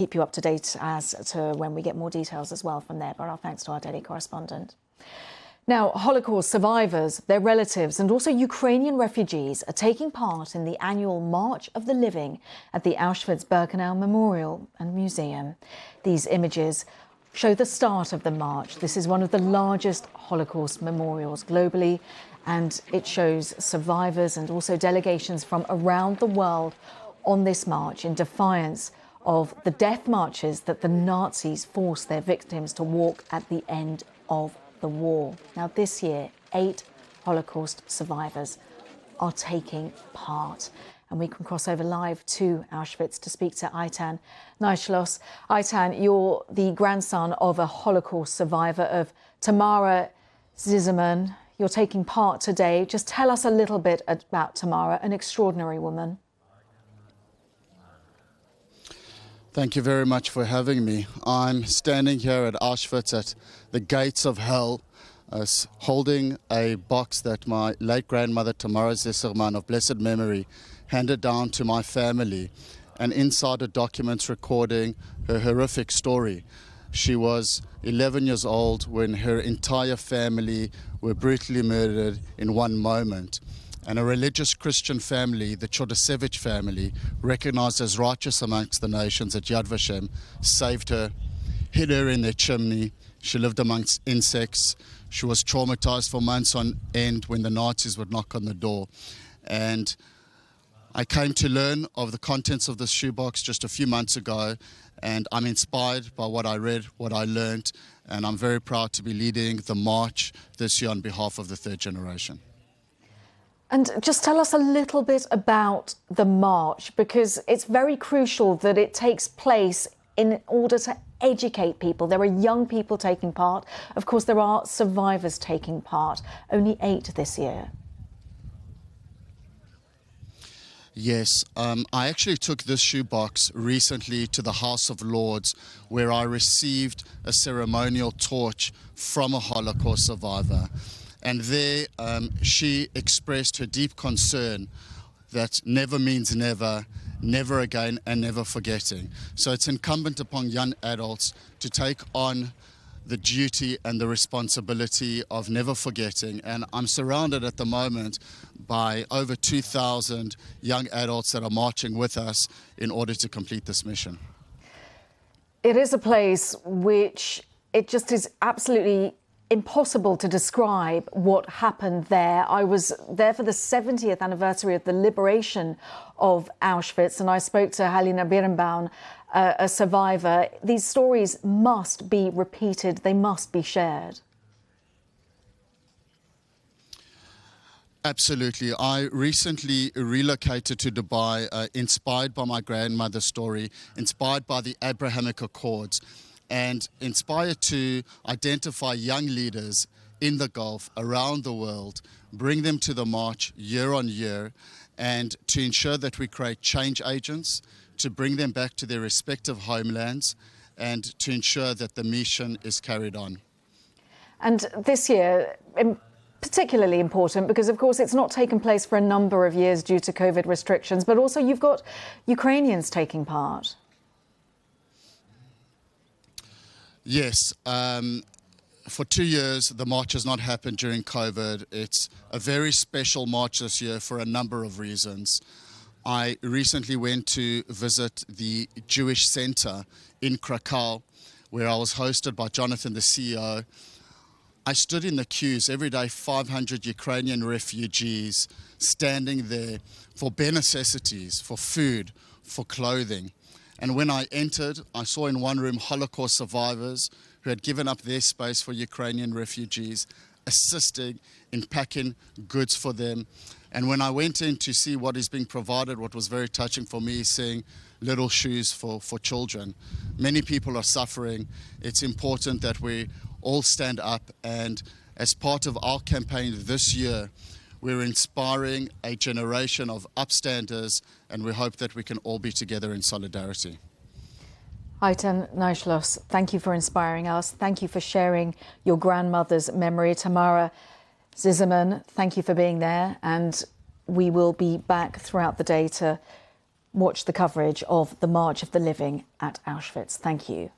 keep you up to date as to when we get more details as well from there. But our thanks to our daily correspondent. Now, Holocaust survivors, their relatives and also Ukrainian refugees are taking part in the annual March of the Living at the Auschwitz-Birkenau Memorial and Museum. These images show the start of the march. This is one of the largest Holocaust memorials globally, and it shows survivors and also delegations from around the world on this march in defiance of the death marches that the Nazis forced their victims to walk at the end of the war. Now, this year, 8 Holocaust survivors are taking part. And we can cross over live to Auschwitz to speak to Eitan Neishlos. Eitan, you're the grandson of a Holocaust survivor of Tamara Zizerman. You're taking part today. Just tell us a little bit about Tamara, an extraordinary woman. Thank you very much for having me. I'm standing here at Auschwitz at the gates of hell, holding a box that my late grandmother Tamara Zizerman of blessed memory handed down to my family, and inside are documents recording her horrific story. She was 11 years old when her entire family were brutally murdered in one moment. And a religious Christian family, the Chodasevich family, recognized as righteous amongst the nations at Yad Vashem, saved her, hid her in their chimney. She lived amongst insects. She was traumatized for months on end when the Nazis would knock on the door. And I came to learn of the contents of this shoebox just a few months ago, and I'm inspired by what I read, what I learned, and I'm very proud to be leading the march this year on behalf of the third generation. And just tell us a little bit about the march, because it's very crucial that it takes place in order to educate people. There are young people taking part. Of course, there are survivors taking part. Only 8 this year. Yes, I actually took this shoebox recently to the House of Lords, where I received a ceremonial torch from a Holocaust survivor. And there she expressed her deep concern that never means never, never again, and never forgetting. So it's incumbent upon young adults to take on the duty and the responsibility of never forgetting. And I'm surrounded at the moment by over 2,000 young adults that are marching with us in order to complete this mission. It is a place which it just is absolutely impossible to describe what happened there. I was there for the 70th anniversary of the liberation of Auschwitz, and I spoke to Halina Birnbaum, a survivor. These stories must be repeated. They must be shared. Absolutely. I recently relocated to Dubai, inspired by my grandmother's story, inspired by the Abrahamic Accords, and inspired to identify young leaders in the Gulf, around the world, bring them to the march year on year, and to ensure that we create change agents, to bring them back to their respective homelands, and to ensure that the mission is carried on. And this year, particularly important because, of course, it's not taken place for a number of years due to COVID restrictions, but also you've got Ukrainians taking part. Yes. For 2 years, the march has not happened during COVID. It's a very special march this year for a number of reasons. I recently went to visit the Jewish Center in Krakow, where I was hosted by Jonathan, the CEO. I stood in the queues every day, 500 Ukrainian refugees standing there for bare necessities, for food, for clothing. And when I entered, I saw in one room Holocaust survivors who had given up their space for Ukrainian refugees, assisting in packing goods for them. And when I went in to see what is being provided, what was very touching for me, seeing little shoes for children. Many people are suffering. It's important that we all stand up, and as part of our campaign this year, we're inspiring a generation of upstanders, and we hope that we can all be together in solidarity. Eitan Neishlos, thank you for inspiring us. Thank you for sharing your grandmother's memory. Tamara Zizerman, thank you for being there. And we will be back throughout the day to watch the coverage of the March of the Living at Auschwitz. Thank you.